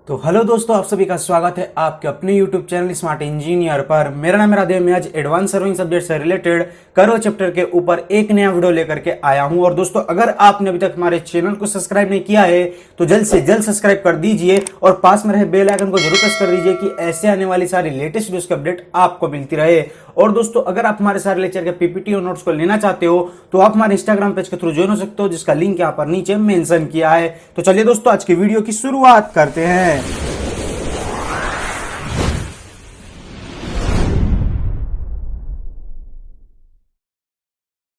तो हेलो दोस्तों, आप सभी का स्वागत है आपके अपने YouTube चैनल स्मार्ट इंजीनियर पर। मेरा नाम है राधे। मैं आज एडवांस सर्विंग सब्जेक्ट से रिलेटेड कर्व चैप्टर के ऊपर एक नया वीडियो लेकर के आया हूं। और दोस्तों, अगर आपने अभी तक हमारे चैनल को सब्सक्राइब नहीं किया है तो जल्द से जल्द सब्सक्राइब कर दीजिए और पास में रहे बेल आइकन को जरूर प्रेस कर दीजिए कि ऐसे आने वाली सारी लेटेस्ट वीडियोस की अपडेट आपको मिलती रहे। और दोस्तों, अगर आप हमारे सारे लेक्चर के पीपीटी और नोट्स को लेना चाहते हो तो आप हमारे इंस्टाग्राम पेज के थ्रू ज्वाइन हो सकते हो, जिसका लिंक यहाँ पर नीचे मेंशन किया है। तो चलिए दोस्तों, आज की वीडियो की शुरुआत करते हैं।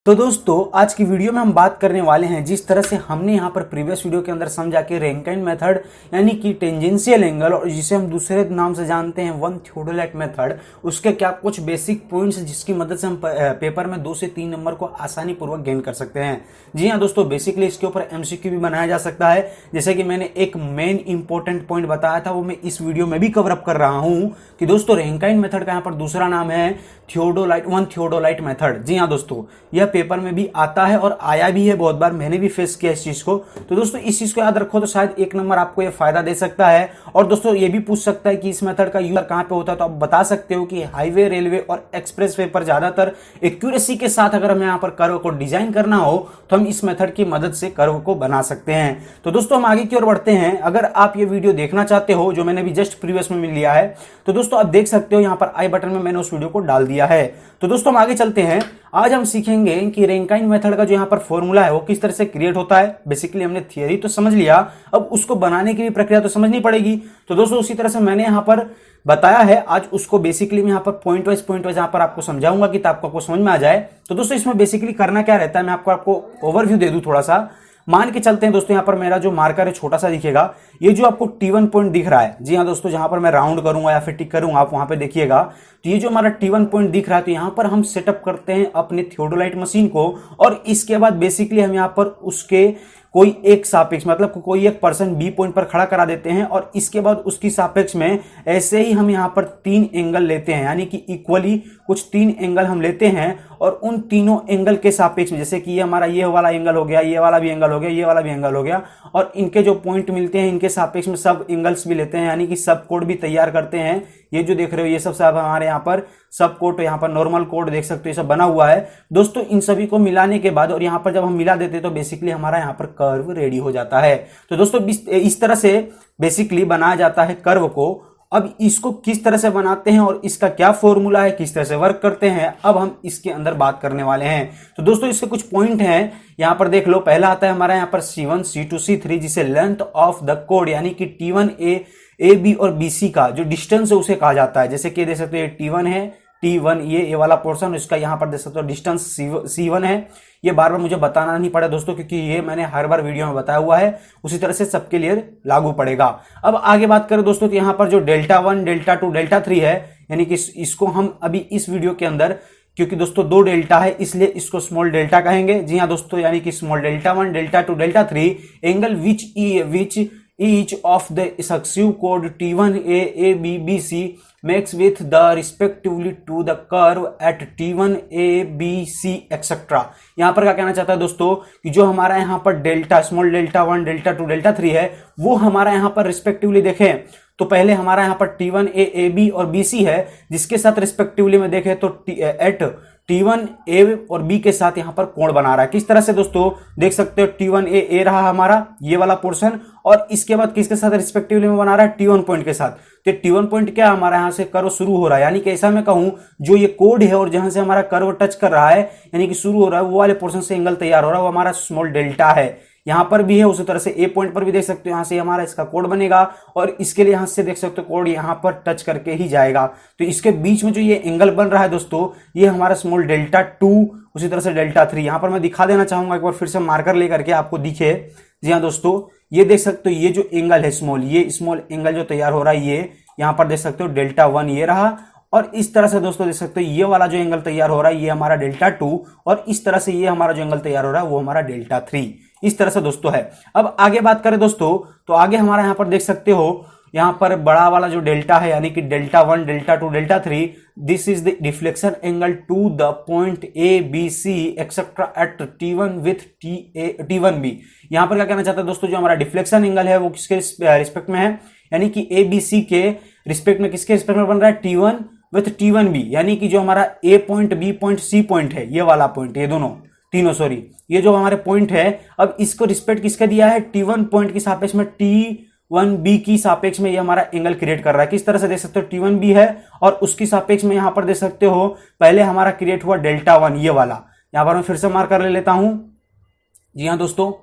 तो दोस्तों, आज की वीडियो में हम बात करने वाले हैं जिस तरह से हमने यहाँ पर प्रीवियस वीडियो के अंदर समझा कि रैंकिन मेथड यानी कि टेंजेंशियल एंगल, और जिसे हम दूसरे नाम से जानते हैं वन थियोडोलाइट मेथड, उसके क्या कुछ बेसिक पॉइंट्स जिसकी मदद से हम पेपर में 2 से 3 नंबर को आसानी पूर्वक गेन कर सकते हैं। जी हाँ दोस्तों, बेसिकली इसके ऊपर एमसीक्यू भी बनाया जा सकता है। जैसे कि मैंने एक मेन इंपॉर्टेंट पॉइंट बताया था, वो मैं इस वीडियो में भी कवर अप कर रहा हूं कि दोस्तों रैंकिन मेथड का यहाँ पर दूसरा नाम है वन थियोडोलाइट मेथड। जी हाँ दोस्तों, यह पेपर में भी आता है और आया भी है बहुत बार, मैंने भी फेस किया इस चीज को। तो दोस्तों, इस चीज को याद रखो तो शायद 1 नंबर आपको यह फायदा दे सकता है। और दोस्तों, ये भी पूछ सकता है कि इस मेथड का यूज कहां पे होता है, तो आप बता सकते हो कि हाईवे, रेलवे और एक्सप्रेस वे पर ज्यादातर एक्यूरेसी के साथ अगर हमें यहाँ पर कर्व को डिजाइन करना हो तो हम इस मेथड की मदद से कर्व को बना सकते हैं। तो दोस्तों, हम आगे की ओर बढ़ते हैं। अगर आप ये वीडियो देखना चाहते हो जो मैंने भी जस्ट प्रीवियस में लिया है, तो दोस्तों आप देख सकते हो यहाँ पर आई बटन में मैंने उस वीडियो को डाल दिया है। तो दोस्तों, हम आगे चलते हैं। आज हम सीखेंगे कि रैंकिन मेथड का जो यहाँ पर फॉर्मूला है वो किस तरह से क्रिएट होता है। बेसिकली हमने थियरी तो समझ लिया, अब उसको बनाने की भी प्रक्रिया तो समझनी पड़ेगी। तो दोस्तों, उसी तरह से मैंने यहाँ पर बताया है, आज उसको बेसिकली मैं यहाँ पर पॉइंट वाइज यहाँ पर आपको समझाऊंगा कि आपको समझ में आ जाए। तो दोस्तों, इसमें बेसिकली करना क्या रहता है, मैं आपको ओवरव्यू दे दूं थोड़ा सा। मान के चलते हैं दोस्तों, यहाँ पर मेरा जो मार्कर है छोटा सा दिखेगा, ये जो आपको T1 पॉइंट दिख रहा है। जी हाँ दोस्तों, जहां पर मैं राउंड करूंगा या फिर टिक करूंगा, आप वहां पे देखिएगा, तो ये जो हमारा T1 पॉइंट दिख रहा है, तो यहाँ पर हम सेटअप करते हैं अपने थियोडोलाइट मशीन को। और इसके बाद बेसिकली हम यहाँ पर उसके कोई एक सापेक्ष, मतलब कोई एक पर्सन बी पॉइंट पर खड़ा करा देते हैं और इसके बाद उसकी सापेक्ष में ऐसे ही हम यहाँ पर 3 एंगल लेते हैं, यानी कि इक्वली कुछ 3 एंगल हम लेते हैं। और उन तीनों एंगल के सापेक्ष में, जैसे कि ये हमारा ये वाला एंगल हो गया, ये वाला भी एंगल हो गया, ये वाला भी एंगल हो गया, और इनके जो पॉइंट मिलते हैं इनके सापेक्ष में सब एंगल्स भी लेते हैं, यानी कि सब कोड भी तैयार करते हैं। ये जो देख रहे हो ये सब हमारे यहाँ पर सब कोड, यहाँ पर नॉर्मल कोड देख सकते हो, ये सब बना हुआ है दोस्तों। इन सभी को मिलाने के बाद और यहाँ पर जब हम मिला देते हैं तो बेसिकली हमारा यहाँ पर कर्व रेडी हो जाता है। तो दोस्तों, इस तरह से बेसिकली बनाया जाता है कर्व को। अब इसको किस तरह से बनाते हैं और इसका क्या फॉर्मूला है, किस तरह से वर्क करते हैं, अब हम इसके अंदर बात करने वाले हैं। तो दोस्तों, इसके कुछ पॉइंट हैं, यहां पर देख लो। पहला आता है हमारा यहाँ पर C1, C2, C3, जिसे लेंथ ऑफ द कोड यानी कि T1 A B और BC का जो डिस्टेंस है उसे कहा जाता है। जैसे कि देख सकते हो ये T1 है, T1 ये वाला पोर्शन, इसका यहाँ पर देख सकते हो डिस्टेंस C1 है। ये बार बार मुझे बताना नहीं पड़ा दोस्तों, क्योंकि ये मैंने हर बार वीडियो में बताया हुआ है, उसी तरह से सबके लिए लागू पड़ेगा। अब आगे बात करें दोस्तों, तो यहाँ पर जो डेल्टा 1, डेल्टा 2, डेल्टा 3 है, यानी कि इसको हम अभी इस वीडियो के अंदर, क्योंकि दोस्तों 2 डेल्टा है इसलिए इसको स्मॉल डेल्टा कहेंगे। जी हाँ दोस्तों, यानी कि small delta 1, delta 2, delta 3 angle which each of the successive code T1 A B B C makes with the respectively to the curve at T1 A B C etc. यहां पर क्या कहना चाहता है दोस्तों कि जो हमारा यहां पर delta, small delta 1, delta 2, delta 3 है, वो हमारा यहां पर रिस्पेक्टिवली देखें तो पहले हमारा यहां पर T1 A B और BC है, जिसके साथ रिस्पेक्टिवली में देखें तो एट T1 A और B के साथ यहां पर कोण बना रहा है। किस तरह से दोस्तों देख सकते हो, T1 A रहा हमारा ये वाला पोर्शन, और इसके बाद किसके साथ रिस्पेक्टिवली में बना रहा है, T1 पॉइंट के साथ। तो T1 पॉइंट क्या हमारा यहां से कर्व शुरू हो रहा है, यानी कि ऐसा मैं कहूं जो ये कोड है और जहां से हमारा कर्व टच कर रहा है, यानी कि शुरू हो रहा है, वो वाले पोर्शन से एंगल तैयार हो रहा है, वो हमारा स्मॉल डेल्टा है। यहां पर भी है, उसी तरह से ए पॉइंट पर भी देख सकते हो, यहां से हमारा इसका कोड बनेगा और इसके लिए यहां से देख सकते हो कोड यहां पर टच करके ही जाएगा। तो इसके बीच में जो ये एंगल बन रहा है दोस्तों, ये हमारा स्मॉल डेल्टा 2, उसी तरह से डेल्टा 3। यहां पर मैं दिखा देना चाहूंगा एक बार फिर से मार्कर लेकर के आपको दिखे। जी हाँ दोस्तों, ये देख सकते हो, ये जो एंगल है स्मॉल, ये स्मॉल एंगल जो तैयार हो रहा है, ये यहां पर देख सकते हो डेल्टा 1 ये रहा, और इस तरह से दोस्तों देख सकते हो ये वाला जो एंगल तैयार हो रहा है ये हमारा डेल्टा 2, और इस तरह से ये हमारा जो एंगल तैयार हो रहा है वो हमारा डेल्टा 3। इस तरह से दोस्तों है। अब आगे बात करें दोस्तों, तो आगे हमारा यहां पर देख सकते हो यहां पर बड़ा वाला जो डेल्टा है, यानी कि delta 1, delta 2, delta 3, this is the deflection angle to the point A B C etcetera at T1 with T1 B. यहां पर क्या कहना चाहता है दोस्तों, जो हमारा डिफ्लेक्शन एंगल है वो किसके रिस्पेक्ट में है, यानी कि ए बी सी के रिस्पेक्ट में किसके रिस्पेक्ट में बन रहा है, T1 विथ T1B, यानी कि जो हमारा A point, B point, C point है, ये वाला पॉइंट, ये दोनों तीनों सॉरी, ये जो हमारे पॉइंट है, अब इसको रिस्पेक्ट किसका दिया है, T1 पॉइंट की सापेक्ष में T1B की सापेक्ष में ये हमारा एंगल क्रिएट कर रहा है। किस तरह से देख सकते हो, T1B है और उसकी सापेक्ष में यहां पर देख सकते हो पहले हमारा क्रिएट हुआ डेल्टा 1, ये वाला, यहां पर मैं फिर से मार्कर ले लेता हूं। जी हाँ दोस्तों,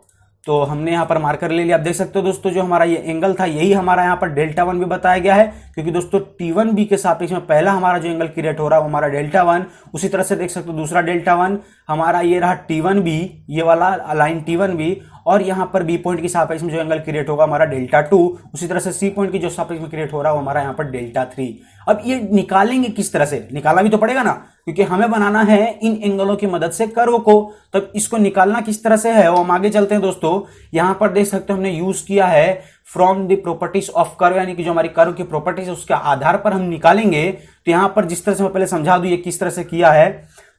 तो हमने यहाँ पर मार्कर ले लिया। आप देख सकते हो दोस्तों जो हमारा ये एंगल था यही हमारा यहाँ पर डेल्टा 1 भी बताया गया है, क्योंकि दोस्तों T1B के सापेक्ष में पहला हमारा जो एंगल क्रिएट हो रहा है वो हमारा डेल्टा 1, उसी तरह से देख सकते हो दूसरा डेल्टा 1 हमारा ये रहा T1B, ये वाला लाइन T1B, और यहाँ पर बी पॉइंट की सापेक्ष में जो एंगल क्रिएट होगा हमारा डेल्टा 2, उसी तरह से सी पॉइंट की जो सापेक्ष में क्रिएट हो रहा है वो हमारा यहाँ पर डेल्टा 3। अब ये निकालेंगे किस तरह से, निकाला भी तो पड़ेगा ना, क्योंकि हमें बनाना है इन एंगलों की मदद से कर्व को, तब इसको निकालना किस तरह से है वो हम आगे चलते हैं दोस्तों। यहां पर देख सकते हो हमने यूज किया है from the properties of curve, यानी कि जो हमारी कर्व की प्रॉपर्टीज है उसके आधार पर हम निकालेंगे। तो यहां पर जिस तरह से मैं पहले समझा दूं ये किस तरह से किया है,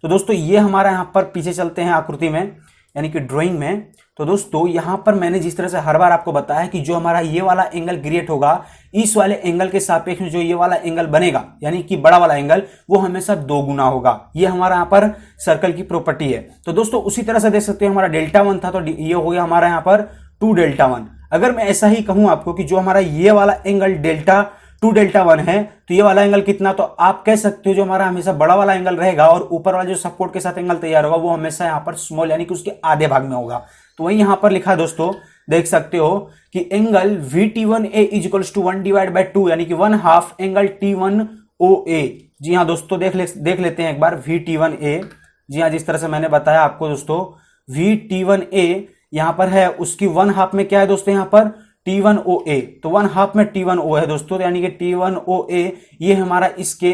तो दोस्तों ये हमारा यहां पर पीछे चलते हैं आकृति में, यानी कि ड्राइंग में। तो दोस्तों यहां पर मैंने जिस तरह से हर बार आपको बताया कि जो हमारा ये वाला एंगल क्रिएट होगा इस वाले एंगल के सापेक्ष में जो ये वाला एंगल बनेगा, यानी कि बड़ा वाला एंगल, वो हमेशा 2 गुना होगा। ये हमारा यहाँ पर सर्कल की प्रॉपर्टी है। तो दोस्तों उसी तरह से देख सकते हैं हमारा डेल्टा 1 था तो ये हो गया हमारा यहाँ पर 2 डेल्टा 1। अगर मैं ऐसा ही कहूं आपको कि जो हमारा ये वाला एंगल डेल्टा 2 डेल्टा 1 है तो ये वाला एंगल कितना, तो आप कह सकते हो जो हमारा हमेशा बड़ा वाला एंगल रहेगा और ऊपर वाला जो सपोर्ट के साथ एंगल तैयार होगा वो हमेशा यहाँ पर स्मॉल, यानी कि उसके आधे भाग में होगा। तो वही यहां पर लिखा दोस्तों, देख सकते हो कि angle VT1A is equals to 1/2, यानी कि 1/2 एंगल T1OA। जी हाँ दोस्तों, देख लेते हैं एक बार VT1A। जी हाँ, जिस तरह से मैंने बताया आपको दोस्तों VT1A यहां पर है, उसकी 1/2 में क्या है दोस्तों, यहां पर T1OA, तो 1/2 में T1O है दोस्तों, यानी कि T1OA ये हमारा इसके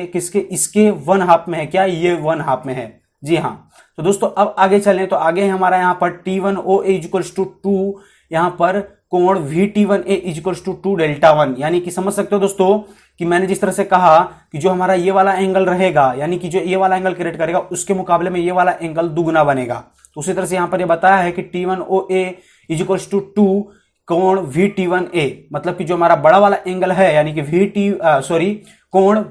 1/2 में है, क्या ये 1/2 में है। जी हाँ, तो दोस्तों अब आगे चलें तो आगे हमारा यहाँ पर T1OA इक्वल्स टू 2, यहाँ पर कोण VT1A इक्वल्स टू 2 डेल्टा 1, यानी कि समझ सकते हो दोस्तों कि मैंने जिस तरह से कहा कि जो हमारा ये वाला एंगल रहेगा, यानी कि जो ये वाला एंगल क्रिएट करेगा उसके मुकाबले में ये वाला एंगल दुगुना बनेगा। तो उसी तरह से यहाँ पर ये बताया है कि T1OA इक्वल्स टू 2 कोण VT1A, मतलब कि जो हमारा बड़ा वाला एंगल है यानी कि कोण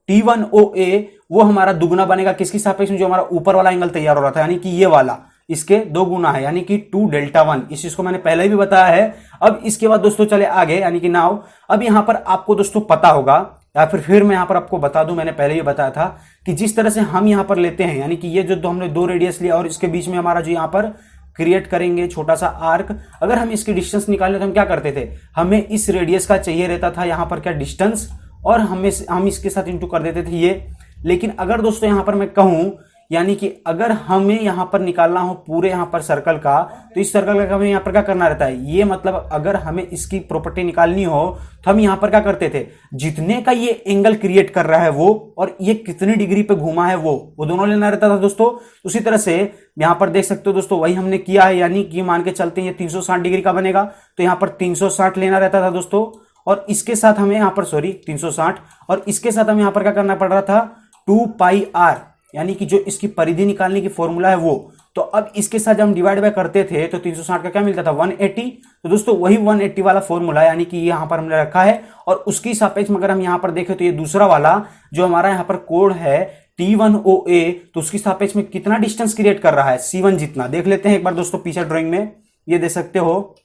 T1OA वो हमारा दुगुना बनेगा किसकी सापेक्ष में, जो हमारा ऊपर वाला एंगल तैयार हो रहा था, यानी कि ये वाला, इसके 2 गुना है, यानी कि 2 डेल्टा 1। इस चीज को मैंने पहले भी बताया है। अब इसके बाद दोस्तों चले आगे, यानी कि नाउ अब यहां पर आपको दोस्तों पता होगा, या फिर मैं यहां पर आपको बता दूं, मैंने पहले ही बताया था कि जिस तरह से हम यहां पर लेते हैं, यानी कि ये जो हमने 2 रेडियस लिया और इसके बीच में हमारा जो यहां पर क्रिएट करेंगे छोटा सा आर्क, अगर हम इसकी डिस्टेंस निकालें तो हम क्या करते थे, हमें इस रेडियस का चाहिए रहता था यहां पर क्या डिस्टेंस, और हम इसके साथ इंटू कर देते थे ये। लेकिन अगर दोस्तों यहां पर मैं कहूं, यानी कि अगर हमें यहां पर निकालना हो पूरे यहां पर सर्कल का, तो इस सर्कल का हमें यहां पर क्या करना रहता है, ये मतलब अगर हमें इसकी प्रॉपर्टी निकालनी हो तो हम यहां पर क्या करते थे, जितने का ये एंगल क्रिएट कर रहा है वो और ये कितनी डिग्री पे घूमा है वो दोनों लेना रहता था दोस्तों। उसी तरह से यहां पर देख सकते हो दोस्तों वही हमने किया है, यानी कि मान के चलते हैं ये 360 डिग्री का बनेगा, तो यहां पर 360 लेना रहता था दोस्तों, और इसके साथ हमें यहां पर 360, और इसके साथ हमें यहां पर क्या करना पड़ रहा था 2πr, यानी कि जो इसकी परिधि निकालने की फॉर्मूला है वो। तो अब इसके साथ जब हम डिवाइड बाय करते थे तो 360 का क्या मिलता था 180, तो दोस्तों वही 180 वाला फॉर्मूला यानी कि यहां पर हमने रखा है। और उसकी सापेक्ष में अगर हम यहां पर देखें तो ये दूसरा वाला जो हमारा यहां पर कोण है T1OA, तो उसकी सापेक्ष में कितना डिस्टेंस क्रिएट कर रहा है, C1 जितना। देख लेते हैं एक बार दोस्तों पीछे ड्राइंग में, ये देख सकते हो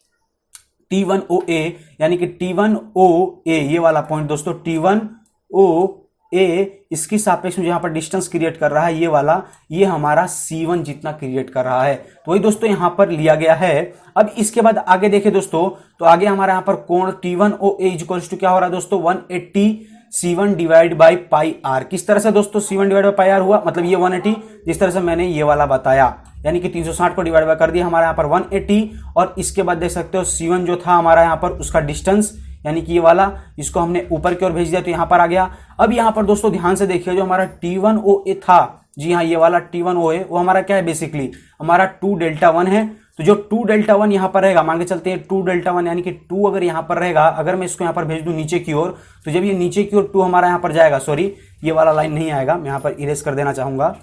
T1OA, यानी कि T1OA ये वाला पॉइंट दोस्तों T1OA, इसकी सापेक्ष में यहां पर डिस्टेंस क्रिएट कर रहा है ये वाला, ये हमारा C1 जितना क्रिएट कर रहा है। तो वही दोस्तों यहां पर लिया गया है। अब इसके बाद आगे देखें दोस्तों, तो आगे हमारा यहां पर कोण T1OA इक्वल्स टू क्या हो रहा है दोस्तों 180 C1 divide by pi are. किस तरह से दोस्तों C1 divide by pi are हुआ, मतलब ये 180, जिस तरह से मैंने ये वाला बताया, यानी कि 360 को डिवाइड बाय कर दिया हमारा यहाँ पर 180, और इसके बाद देख सकते हो C1 जो था हमारा यहाँ पर उसका डिस्टेंस, यानी कि ये वाला, इसको हमने ऊपर की ओर भेज दिया तो यहाँ पर आ गया। अब यहाँ पर दोस्तों ध्यान से देखिए, जो हमारा T1OA था, जी हाँ ये वाला T1OA वो हमारा क्या है, बेसिकली हमारा 2 डेल्टा 1 है। तो जो 2 डेल्टा 1 यहाँ पर रहेगा, मान के चलते हैं 2 डेल्टा 1 यानी कि 2 अगर यहाँ पर रहेगा, अगर मैं इसको यहाँ पर भेज दूं नीचे की ओर, तो जब ये नीचे की ओर 2 हमारा यहाँ पर जाएगा, सॉरी ये वाला लाइन नहीं आएगा, मैं यहाँ पर इरेज कर देना चाहूंगा,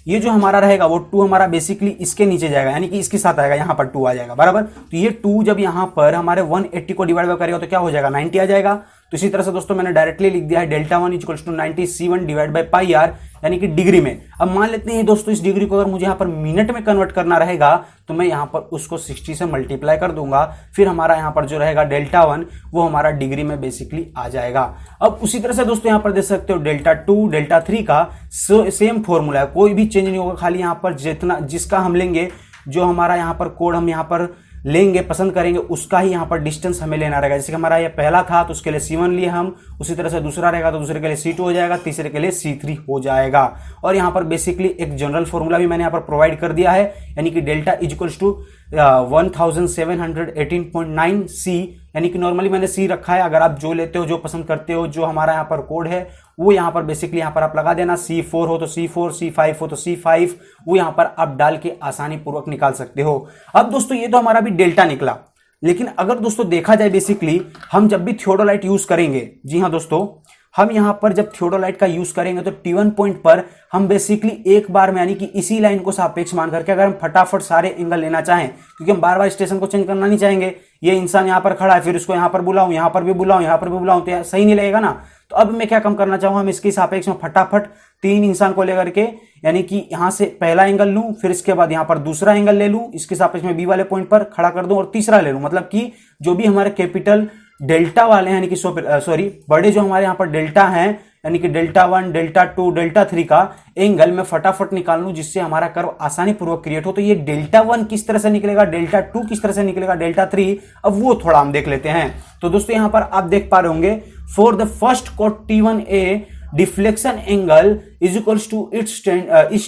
ये जो हमारा रहेगा वो 2 हमारा बेसिकली इसके नीचे जाएगा, यानी कि इसके साथ आएगा, यहाँ पर 2 आ जाएगा बराबर। तो ये 2 जब यहाँ पर हमारे 180 को डिवाइड करेगा तो क्या हो जाएगा 90 आ जाएगा। तो इसी तरह से दोस्तों मैंने डायरेक्टली लिख दिया है delta one equals to 90 C1 divide by pi R, यानी कि डिग्री में। अब मान लेते हैं दोस्तों इस डिग्री को अगर मुझे यहाँ पर मिनट में कन्वर्ट करना रहेगा तो मैं यहाँ पर उसको 60 से मल्टीप्लाई कर दूंगा, फिर हमारा यहाँ पर जो रहेगा डेल्टा वन वो हमारा डिग्री में बेसिकली आ जाएगा। अब उसी तरह से दोस्तों यहाँ पर देख सकते हो डेल्टा टू डेल्टा थ्री का सेम फॉर्मूला है, कोई भी चेंज नहीं होगा, खाली यहाँ पर जितना जिसका हम लेंगे, जो हमारा यहाँ पर कोड हम यहाँ पर लेंगे पसंद करेंगे उसका ही यहाँ पर डिस्टेंस हमें लेना रहेगा। जैसे कि हमारा ये पहला था तो उसके लिए C1 लिए हम, उसी तरह से दूसरा रहेगा तो दूसरे के लिए C2 हो जाएगा, तीसरे के लिए C3 हो जाएगा। और यहाँ पर बेसिकली एक जनरल फॉर्मूला भी मैंने यहाँ पर प्रोवाइड कर दिया है, यानी कि delta is equals to 1718.9 C, यानी कि नॉर्मली मैंने C रखा है, अगर आप जो लेते हो जो पसंद करते हो, जो हमारा यहाँ पर कोड है वो यहाँ पर बेसिकली यहाँ पर आप लगा देना। C4 हो तो C4, C5 हो तो C5, वो यहाँ पर आप डाल के आसानी पूर्वक निकाल सकते हो। अब दोस्तों ये तो हमारा भी डेल्टा निकला, लेकिन अगर दोस्तों देखा जाए बेसिकली हम जब भी थियोडोलाइट यूज करेंगे, जी हाँ दोस्तों, हम यहां पर जब थियोडोलाइट का यूज करेंगे तो T1 पॉइंट पर हम बेसिकली एक बार में, यानी कि इसी लाइन को सापेक्ष मान करके अगर हम फटाफट सारे एंगल लेना चाहें, क्योंकि हम बार बार स्टेशन को चेंज करना नहीं चाहेंगे, ये इंसान यहां पर खड़ा है फिर उसको यहां पर बुलाऊं, यहां पर भी बुलाऊं, यहां पर भी बुलाऊं, तो सही नहीं लगेगा ना। तो अब मैं क्या कम करना चाहूंगा, हम इसके सापेक्ष में फटाफट तीन इंसान को लेकर के, यानी कि यहां से पहला एंगल लूं, फिर इसके बाद यहां पर दूसरा एंगल ले लूं, इसके सापेक्ष में बी वाले पॉइंट पर खड़ा कर दूं और तीसरा ले लूं। मतलब कि जो भी हमारे कैपिटल डेल्टा वाले हैं, यानी कि सॉरी बड़े जो हमारे यहाँ पर डेल्टा हैं, यानी कि delta one, delta two, delta three का एंगल मैं फटाफट निकाल लूं, जिससे हमारा कर्व आसानी पूर्वक क्रिएट हो। तो ये डेल्टा वन किस तरह से निकलेगा, डेल्टा टू किस तरह से निकलेगा, डेल्टा थ्री, अब वो थोड़ा हम देख लेते हैं। तो दोस्तों यहां पर आप देख पा रहे होंगे, फॉर द फर्स्ट कोड T1A deflection angle is equals to its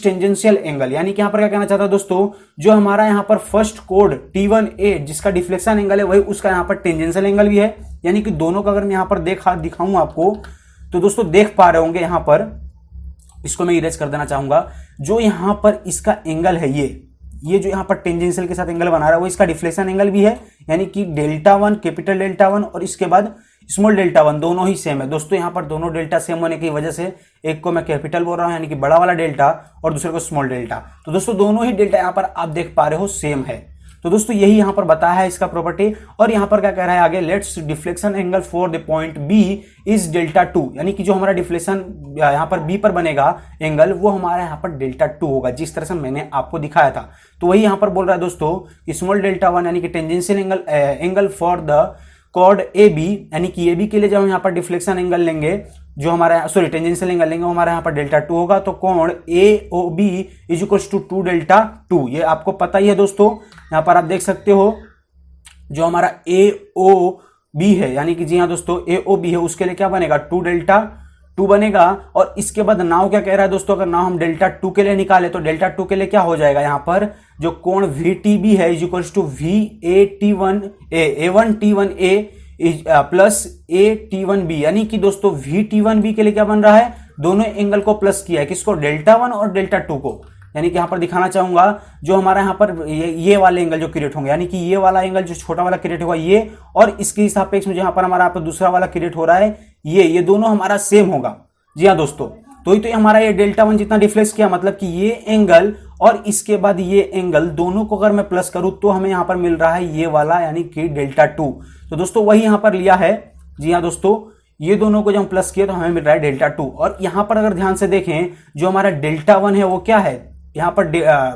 tangential angle, यानी कि यहां पर क्या कहना चाहता है दोस्तों, जो हमारा यहां पर फर्स्ट कोड T1A जिसका डिफ्लेक्शन एंगल है वही उसका यहां पर टेंजेंशियल एंगल भी है। यानी कि दोनों का अगर मैं यहां पर दिखाऊं आपको, तो दोस्तों देख पा रहे होंगे यहां पर, इसको मैं इरेज कर देना चाहूंगा, जो यहां पर इसका एंगल है ये जो यहां पर टेंजेंशियल के साथ एंगल बना रहा है वो इसका डिफ्लेक्शन एंगल भी है, यानी कि delta one, capital delta one और इसके बाद स्मॉल डेल्टा वन, दोनों ही सेम है। दोस्तों यहां पर दोनों डेल्टा सेम होने की वजह से एक को मैं कैपिटल बोल रहा हूं यानी कि बड़ा वाला डेल्टा, और दूसरे को स्मॉल डेल्टा। तो दोस्तों दोनों ही डेल्टा यहां पर आप देख पा रहे हो सेम है। तो दोस्तों यही यहां पर बताया है इसका प्रॉपर्टी। और यहां पर क्या कह रहा है आगे, let's deflection angle for the point B is delta two, यानी कि जो हमारा डिफ्लेक्शन यहां पर बी पर बनेगा एंगल वो हमारा यहां पर डेल्टा टू होगा, जिस तरह से मैंने आपको दिखाया था। तो वही यहां पर बोल रहा है दोस्तों कि स्मॉल डेल्टा वन यानी कि tangential angle for the chord A B, यानी कि ए बी के लिए जब हम यहाँ पर डिफ्लेक्शन एंगल लेंगे, जो हमारा सॉरी टेंजेंशियल एंगल लेंगे वो हमारा यहाँ पर डेल्टा टू होगा। तो कोण A O B is equals to 2 delta 2, ये आपको पता ही है दोस्तों। यहाँ पर आप देख सकते हो जो हमारा ए ओ बी है, यानी कि जी हाँ दोस्तों ए ओ बी है, उसके लिए क्या बनेगा 2 डेल्टा 2 बनेगा। और इसके बाद नाव क्या कह रहा है दोस्तों, अगर नाव हम डेल्टा 2 के लिए निकाले तो डेल्टा 2 के लिए क्या हो जाएगा, यहाँ पर जो कोण VTB है is equals to A1T1A plus A T1B, यानी कि दोस्तों VT1B के लिए क्या बन रहा है, दोनों एंगल को प्लस किया है, किसको, डेल्टा वन और डेल्टा टू को। यानी कि यहां पर दिखाना चाहूंगा जो हमारा यहां पर ये वाले एंगल जो क्रिएट होंगे, यानी कि ये वाला एंगल जो छोटा वाला क्रिएट होगा ये, और इसके सापेक्ष में जहां पर हमारा दूसरा वाला क्रिएट हो रहा है ये दोनों हमारा सेम होगा। जी हाँ दोस्तों, तो ही तो हमारा ये डेल्टा वन जितना डिफ्लेक्स किया, मतलब कि ये एंगल और इसके बाद ये एंगल दोनों को अगर मैं प्लस करूं तो हमें यहां पर मिल रहा है ये वाला, यानी कि डेल्टा टू। तो दोस्तों वही यहां पर लिया है। जी हाँ दोस्तों, ये दोनों को जब हम प्लस किए तो हमें मिल रहा है डेल्टा टू। और यहां पर अगर ध्यान से देखें जो हमारा डेल्टा वन है वो क्या है, यहां पर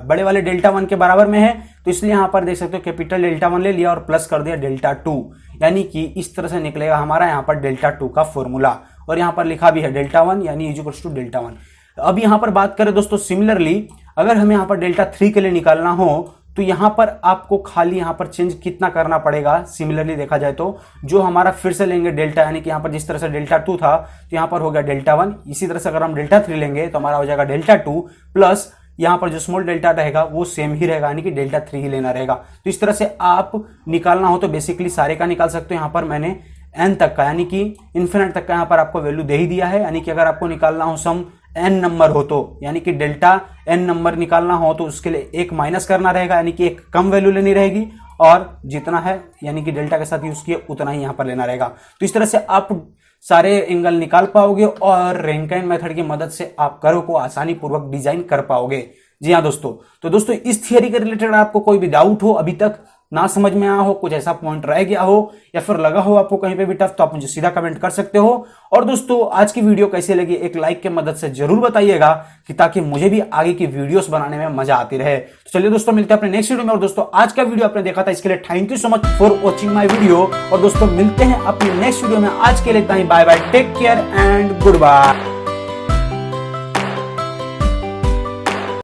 बड़े वाले डेल्टा वन के बराबर में है, तो इसलिए यहां पर देख सकते हो कैपिटल डेल्टा वन ले लिया और प्लस कर दिया डेल्टा टू, यानी कि इस तरह से निकलेगा हमारा यहां पर डेल्टा टू का फॉर्मूला। और यहां पर लिखा भी है डेल्टा वन यानी is equals to delta one. अब यहां पर बात करें दोस्तों सिमिलरली, अगर हमें यहां पर डेल्टा थ्री के लिए निकालना हो तो यहां पर आपको खाली यहां पर चेंज कितना करना पड़ेगा, सिमिलरली देखा जाए तो जो हमारा फिर से लेंगे डेल्टा, यानी कि यहां पर जिस तरह से डेल्टा टू था तो यहां पर हो गया डेल्टा वन। इसी तरह से अगर हम डेल्टा थ्री लेंगे तो हमारा हो जाएगा डेल्टा टू प्लस यहां पर जो स्मॉल डेल्टा रहेगा वो सेम ही रहेगा, यानी कि डेल्टा थ्री ही लेना रहेगा। तो इस तरह से आप निकालना हो तो बेसिकली सारे का निकाल सकते हो। यहां पर मैंने n तक का यानी कि इन्फिनिट तक का यहां पर आपको वैल्यू दे ही दिया है, यानी कि अगर आपको निकालना हो सम n नंबर हो तो, यानी कि डेल्टा n नंबर निकालना हो तो उसके लिए एक माइनस करना रहेगा, यानी कि एक कम वैल्यू लेनी रहेगी, और जितना है यानी कि डेल्टा के साथ यूज किए उतना ही यहां पर लेना रहेगा। तो इस तरह से आप सारे एंगल निकाल पाओगे और रैंकिन मेथड की मदद से आप कर्व को आसानी पूर्वक डिजाइन कर पाओगे। जी हाँ दोस्तों, तो दोस्तों इस थियरी के रिलेटेड आपको कोई भी डाउट हो अभी तक ना समझ में आया हो, कुछ ऐसा पॉइंट रह गया हो या फिर लगा हो आपको कहीं पे भी टफ, तो आप मुझे सीधा कमेंट कर सकते हो। और दोस्तों आज की वीडियो कैसी लगी एक लाइक के मदद से जरूर बताइएगा, कि ताकि मुझे भी आगे की वीडियोस बनाने में मजा आती रहे। तो चलिए दोस्तों मिलते हैं अपने नेक्स्ट वीडियो में। और दोस्तों आज का वीडियो आपने देखा था, इसके लिए thank you so much for watching my video. और दोस्तों मिलते हैं अपने नेक्स्ट वीडियो में, आज के लिए इतना ही। Bye bye, take care and good bye.